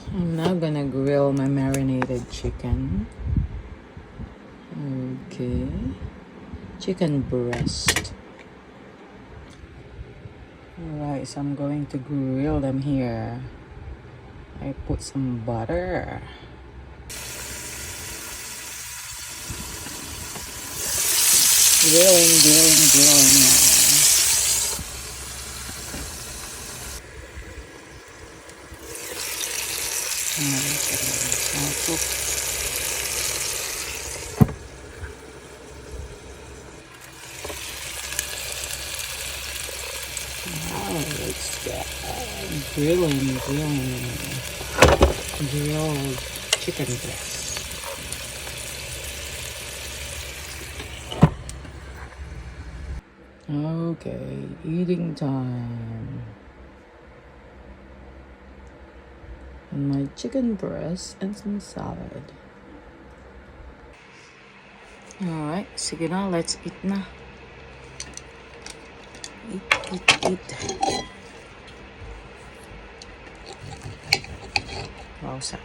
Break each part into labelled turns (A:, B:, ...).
A: I'm now gonna grill my marinated chicken. Okay. Chicken breast. Alright, so I'm going to grill them here. I put some butter. Grilling now. Let's get grilling. Grilled chicken breast. Okay, eating time. And my chicken breast and some salad. Alright, sige na, let's eat na. Eat. Wow, sarap.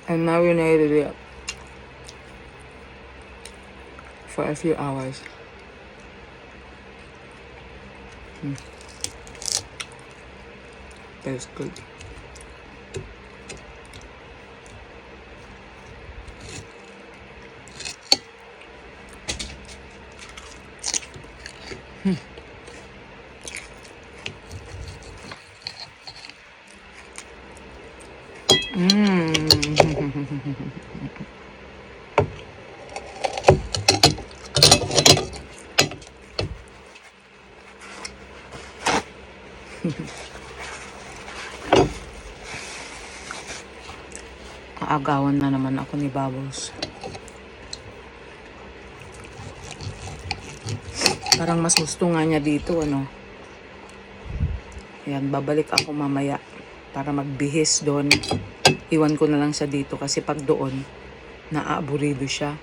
A: I marinated it for a few hours. That's good. Aagawan na naman ako ni Bubbles. Parang mas gusto nga niya dito, ano. Ayan, babalik ako mamaya para magbihis doon. Iwan ko na lang siya dito kasi pag doon, naaaburido siya.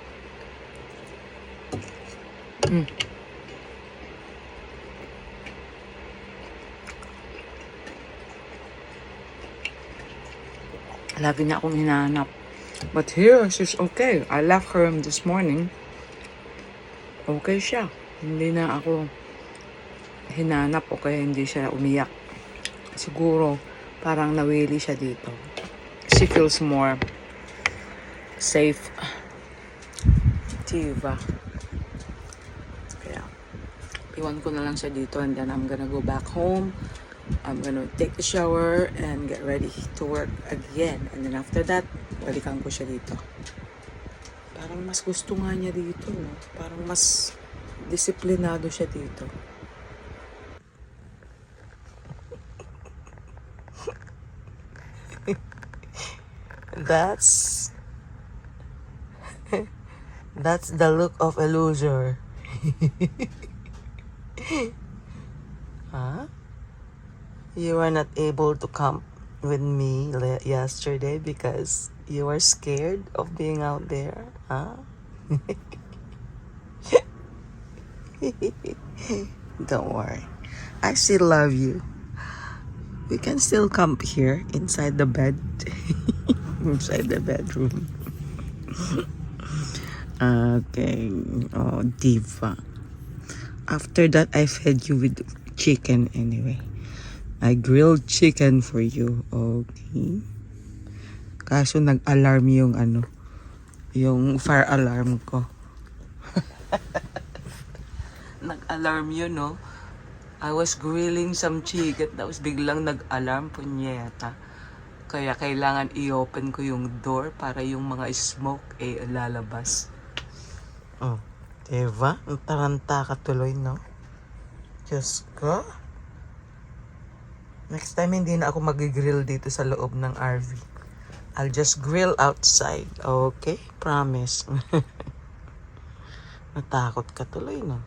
A: Lagi niya akong hinahanap. But here, she's okay. I left her this morning. Okay siya. Hindi na ako hinanap o kaya hindi siya umiyak. Siguro, parang nawili siya dito. She feels more safe. Diba? Kaya, iwan ko na lang siya dito and then I'm gonna go back home. I'm gonna take a shower and get ready to work again. And then after that, balikan ko siya dito. Parang mas gusto nga niya dito, no? Parang mas disiplinado siya dito. That's the look of a loser. Huh? You were not able to come with me yesterday because you were scared of being out there, huh? Don't worry. I still love you. We can still camp here inside the bed. Inside the bedroom. Okay. Oh, diva. After that, I fed you with chicken anyway. I grilled chicken for you. Okay. Kaso nag-alarm yung yung fire alarm ko. Nag-alarm yun, no? I was grilling some chicken. Tapos biglang nag-alarm, punyeta. Kaya kailangan i-open ko yung door para yung mga smoke lalabas. Oh, diba? Ang taranta ka tuloy, no? Diyos ko. Next time, hindi na ako mag-grill dito sa loob ng RV. I'll just grill outside. Okay? Promise. Natakot ka tuloy, no?